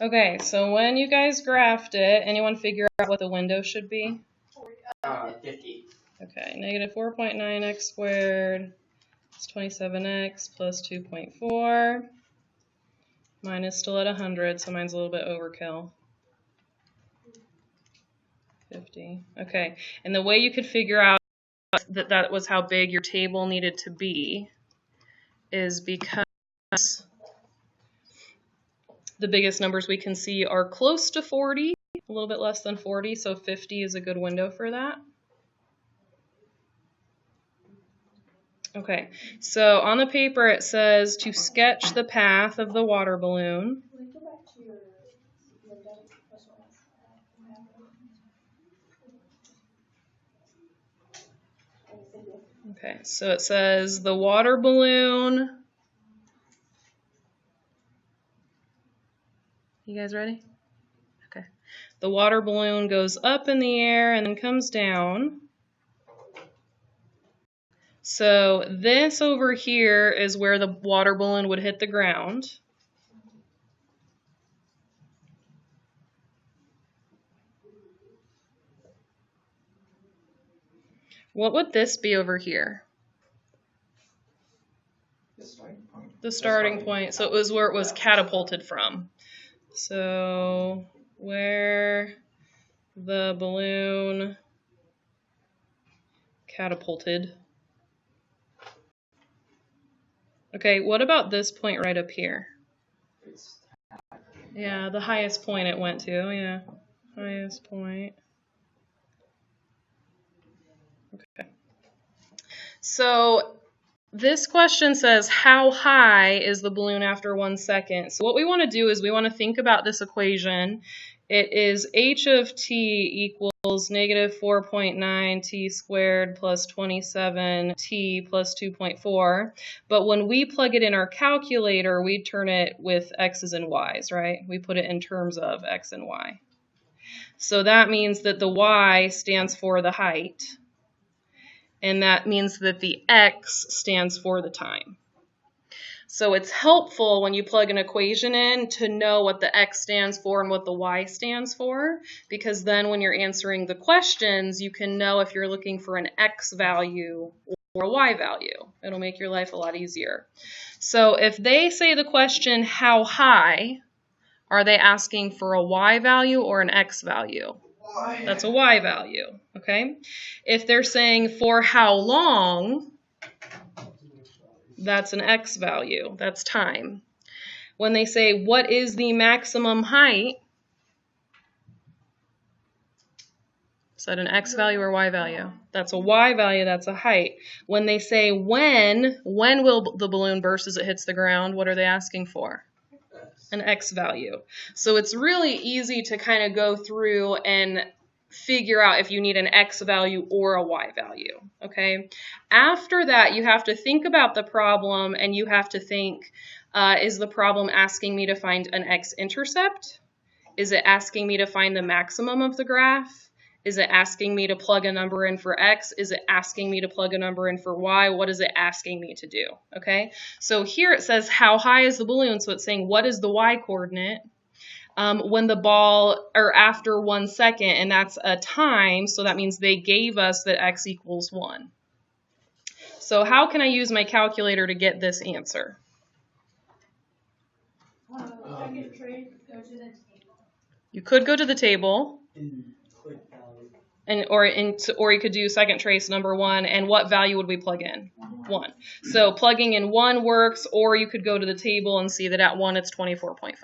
Okay, so when you guys graphed it, anyone figure out what the window should be? 50. Okay, negative 4.9x squared is 27x plus 2.4. Mine is still at 100, so mine's a little bit overkill. 50. Okay, and the way you could figure out that that was how big your table needed to be is because the biggest numbers we can see are close to 40, a little bit less than 40, so 50 is a good window for that. Okay, so on the paper it says to sketch the path of the water balloon. Okay, so it says the water balloon. You guys ready? Okay. The water balloon goes up in the air and then comes down. So this over here is where the water balloon would hit the ground. What would this be over here? The starting point. The starting point. So it was where it was catapulted from. So where the balloon catapulted. Okay, what about this point right up here? Yeah, the highest point it went to, yeah. Highest point. Okay. So this question says, how high is the balloon after 1 second? So what we want to do is we want to think about this equation. It is h of t equals negative 4.9 t squared plus 27 t plus 2.4. But when we plug it in our calculator, we turn it with x's and y's, right? We put it in terms of x and y. So that means that the y stands for the height. And that means that the x stands for the time. So it's helpful when you plug an equation in to know what the x stands for and what the y stands for, because then when you're answering the questions, you can know if you're looking for an x value or a y value. It'll make your life a lot easier. So if they say the question, how high, are they asking for a y value or an x value? That's a y value, okay? If they're saying for how long, that's an x value, that's time. When they say what is the maximum height, is that an x value or y value? That's a y value, that's a height. When they say when will the balloon burst as it hits the ground, what are they asking for? An x value. So it's really easy to kind of go through and figure out if you need an x value or a y value, okay? After that, you have to think about the problem and you have to think, is the problem asking me to find an x-intercept? Is it asking me to find the maximum of the graph? Is it asking me to plug a number in for x? Is it asking me to plug a number in for y? What is it asking me to do, okay? So here it says how high is the balloon, so it's saying what is the y coordinate? When the ball, or after 1 second, and that's a time, so that means they gave us that x equals 1. So how can I use my calculator to get this answer? You could go to the table, or you could do second trace number 1, and what value would we plug in? 1. So plugging in 1 works, or you could go to the table and see that at 1 it's 24.5.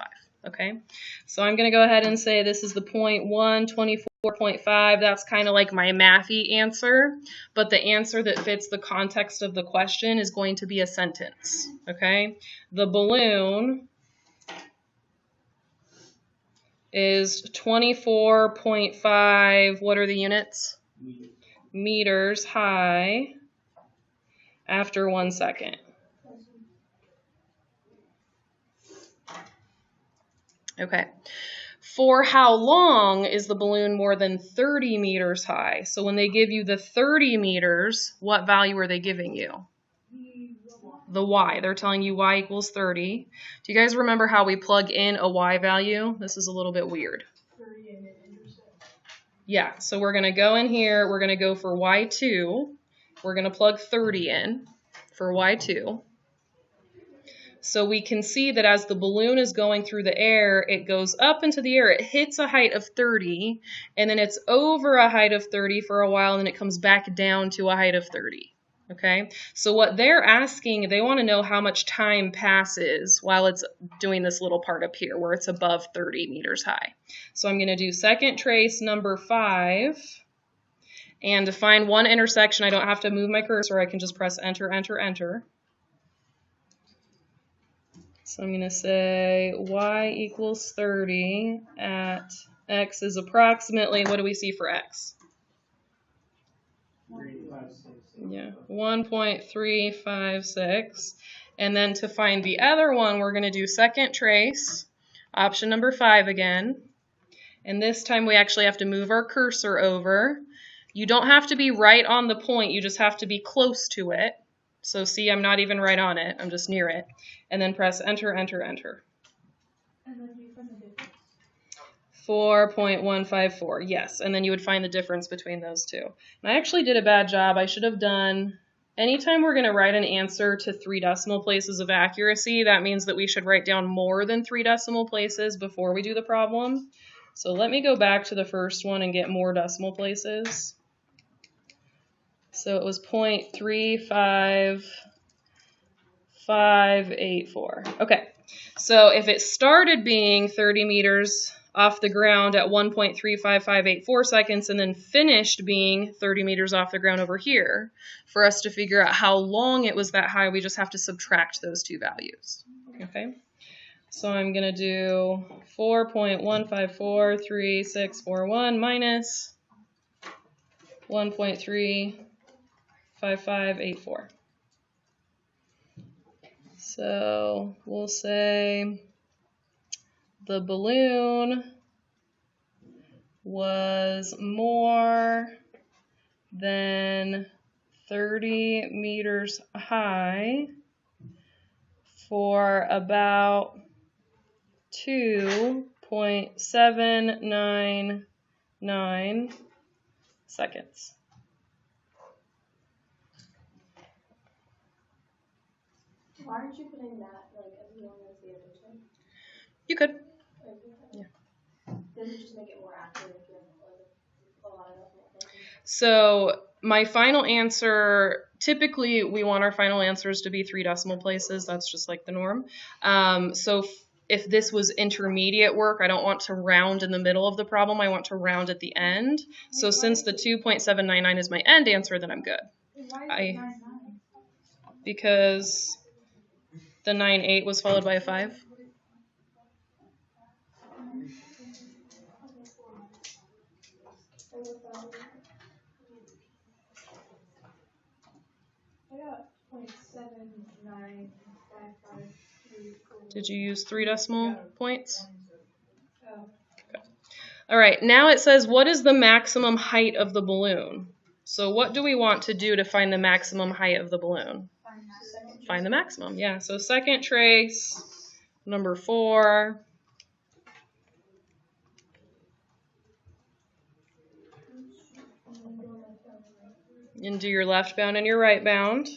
Okay, so I'm going to go ahead and say this is the point 1, 24.5. That's kind of like my mathy answer, but the answer that fits the context of the question is going to be a sentence. Okay, the balloon is 24.5, what are the units? Meters high after 1 second. Okay. For how long is the balloon more than 30 meters high? So when they give you the 30 meters, what value are they giving you? the y. They're telling you y equals 30. Do you guys remember how we plug in a y value? This is a little bit weird. 30 and then intersect. Yeah, so we're going to go in here. We're going to go for y2. We're going to plug 30 in for y2. So we can see that as the balloon is going through the air, it goes up into the air. It hits a height of 30, and then it's over a height of 30 for a while, and then it comes back down to a height of 30. Okay, so what they're asking, they want to know how much time passes while it's doing this little part up here where it's above 30 meters high. So I'm going to do second trace number 5. And to find one intersection, I don't have to move my cursor. I can just press enter, enter, enter. So I'm going to say y equals 30 at x is approximately, what do we see for x? 356. Yeah, 1.356. And then to find the other one, we're going to do second trace, option number 5 again. And this time we actually have to move our cursor over. You don't have to be right on the point, you just have to be close to it. So see, I'm not even right on it, I'm just near it. And then press enter, enter, enter. And then you find the difference. 4.154, yes. And then you would find the difference between those two. And I actually did a bad job. I should have done, anytime we're going to write an answer to 3 decimal places of accuracy, that means that we should write down more than 3 decimal places before we do the problem. So let me go back to the first one and get more decimal places. So it was 0.35584. Okay, so if it started being 30 meters off the ground at 1.35584 seconds and then finished being 30 meters off the ground over here, for us to figure out how long it was that high, we just have to subtract those two values. Okay, so I'm going to do 4.1543641 minus 1.35584. So we'll say the balloon was more than 30 meters high for about 2.799 seconds. Why aren't you putting that like as long as the other two? You could. Yeah. Does it just make it more accurate if you have like a lot of them? So my final answer, typically we want our final answers to be 3 decimal places. That's just like the norm. So if this was intermediate work, I don't want to round in the middle of the problem. I want to round at the end. So since the 2.799 is my end answer, then I'm good. Why is it 9, 9? Because the 9.8 was followed by a 5. I got 0.79553. Did you use 3 decimal points? Oh. Okay. All right, now it says, what is the maximum height of the balloon? So what do we want to do to find the maximum height of the balloon? Find the maximum, yeah. So second trace, number 4. And do your left bound and your right bound.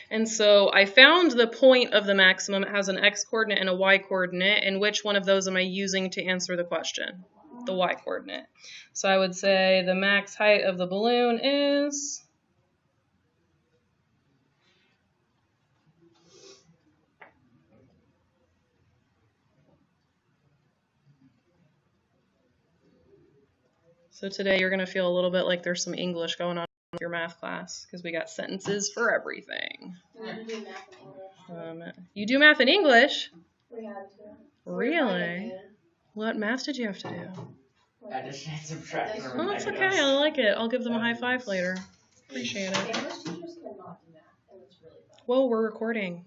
And so I found the point of the maximum. It has an x coordinate and a y coordinate. And which one of those am I using to answer the question? The y coordinate. So I would say the max height of the balloon is... So today you're going to feel a little bit like there's some English going on with your math class because we got sentences for everything. You do math and English? We had to. Really? What math did you have to do? Addition and subtraction. Oh, that's okay. I like it. I'll give them a high five later. Appreciate it. English teachers cannot do that, and it's really fun. Whoa, we're recording.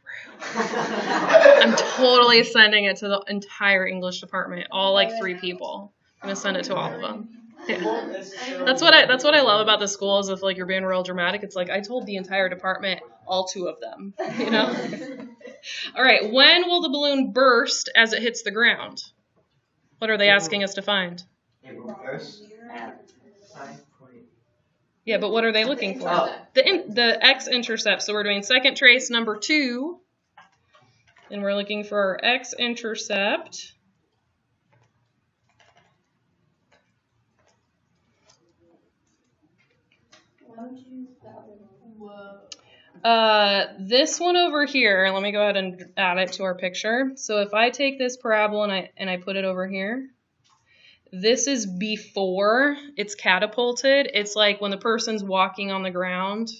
Rude. I'm totally sending it to the entire English department, all like 3 people. I'm gonna send it to all of them. Yeah. That's what I love about the school is if like you're being real dramatic, it's like I told the entire department, all 2 of them, you know? All right, when will the balloon burst as it hits the ground? What are they asking us to find? It will burst at 5 point. Yeah, but what are they looking for? Oh. The x-intercept. So we're doing second trace number 2, and we're looking for our x-intercept. This one over here, let me go ahead and add it to our picture. So if I take this parabola and I put it over here, this is before it's catapulted. It's like when the person's walking on the ground.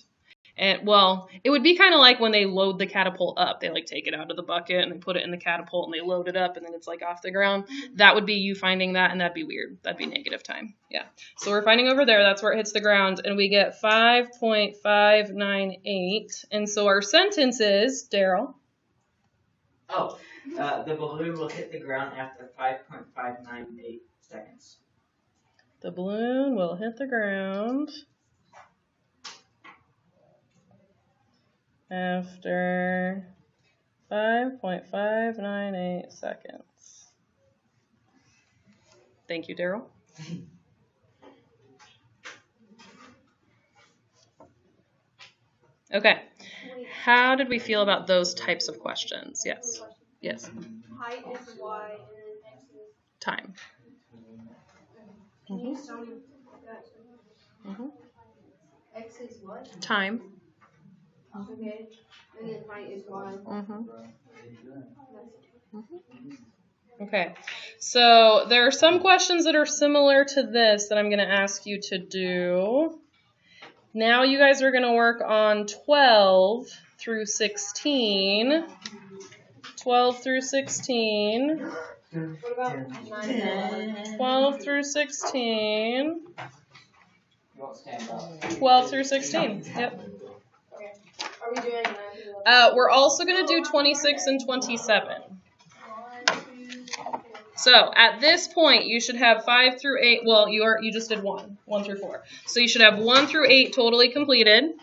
And well, it would be kind of like when they load the catapult up. They like take it out of the bucket and they put it in the catapult and they load it up and then it's like off the ground. That would be you finding that, and that'd be weird. That'd be negative time. Yeah. So we're finding over there. That's where it hits the ground, and we get 5.598. And so our sentence is, Daryl. Oh, the balloon will hit the ground after 5.598 seconds. The balloon will hit the ground after 5.598 seconds. Thank you, Daryl. Okay. How did we feel about those types of questions? Yes. Yes. Height is y and then x is. Time. Can you tell me that? X is what? Time. Okay. And then height is y. Okay. So there are some questions that are similar to this that I'm going to ask you to do. Now you guys are going to work on 12 through 16. 12 through 16. What about 9? 12 through 16. You won't stand up. 12 through 16. Yep. Okay. Are we doing 9 through 11? We're also going to do 26 and 27. So at this point, you should have 5 through 8. Well, you just did 1 through 4. So you should have 1 through 8 totally completed.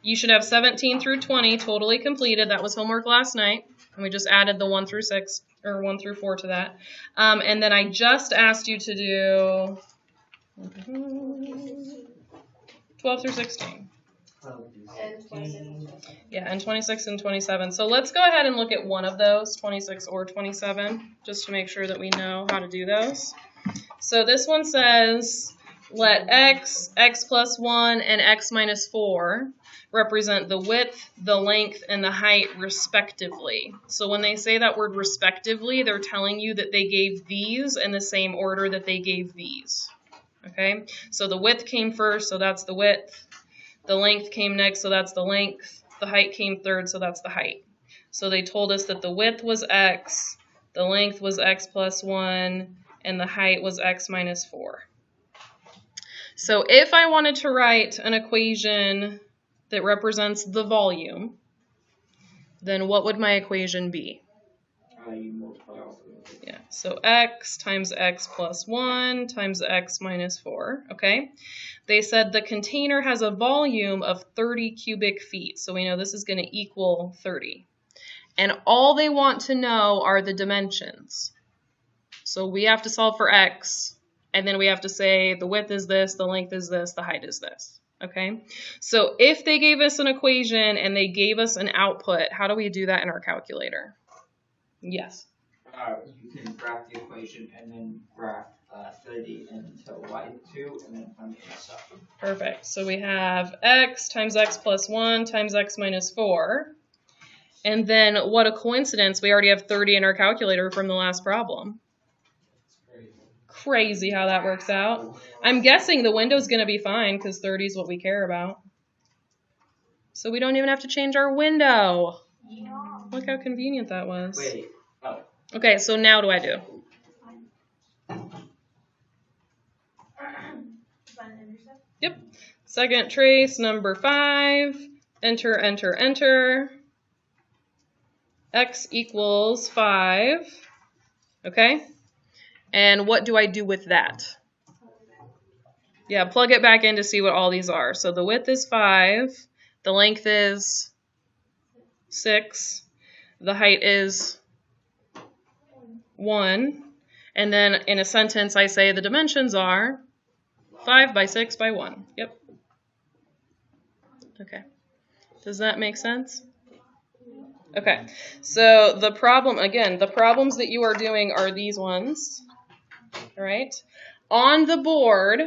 You should have 17 through 20 totally completed. That was homework last night, and we just added the 1 through 6 or 1 through 4 to that. And then I just asked you to do 12 through 16. And 27. Yeah, and 26 and 27. So let's go ahead and look at one of those, 26 or 27, just to make sure that we know how to do those. So this one says, let x, x plus 1, and x minus 4 represent the width, the length, and the height respectively. So when they say that word respectively, they're telling you that they gave these in the same order that they gave these. Okay, so the width came first, so that's the width. The length came next, so that's the length. The height came third, so that's the height. So they told us that the width was x, the length was x plus 1, and the height was x minus 4. So if I wanted to write an equation that represents the volume, then what would my equation be? You multiply all three. Yeah, so x times x plus 1 times x minus 4, okay? They said the container has a volume of 30 cubic feet, so we know this is going to equal 30. And all they want to know are the dimensions. So we have to solve for x, and then we have to say the width is this, the length is this, the height is this, okay? So if they gave us an equation and they gave us an output, how do we do that in our calculator? Yes. You can graph the equation and then graph 30 into y2 and then find the intercept. Perfect. So we have x times x plus 1 times x minus 4. And then what a coincidence, we already have 30 in our calculator from the last problem. Crazy how that works out. I'm guessing the window's going to be fine because 30 is what we care about. So we don't even have to change our window. Look how convenient that was. Wait. Oh. Okay, so now what do I do? Yep. Second trace, number 5. Enter, enter, enter. x equals 5. Okay? And what do I do with that? Yeah, plug it back in to see what all these are. So the width is 5. The length is 6. The height is 1. And then in a sentence, I say the dimensions are 5 by 6 by 1. Yep. Okay. Does that make sense? Okay. So the problem, again, the problems that you are doing are these ones. All right. On the board,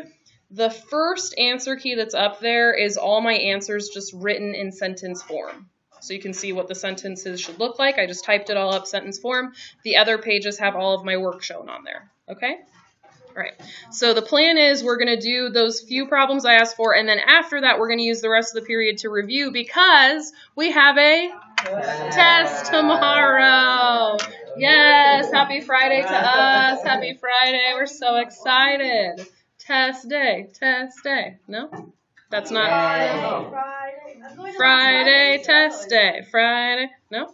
the first answer key that's up there is all my answers just written in sentence form. So you can see what the sentences should look like. I just typed it all up sentence form. The other pages have all of my work shown on there. Okay? All right. So the plan is we're going to do those few problems I asked for, and then after that we're going to use the rest of the period to review because we have a test tomorrow. Yes, happy Friday to us. Happy Friday. We're so excited. Test day. Test day. No? That's not Friday test day. Friday. No?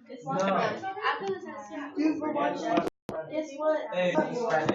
It's after the test. It's what?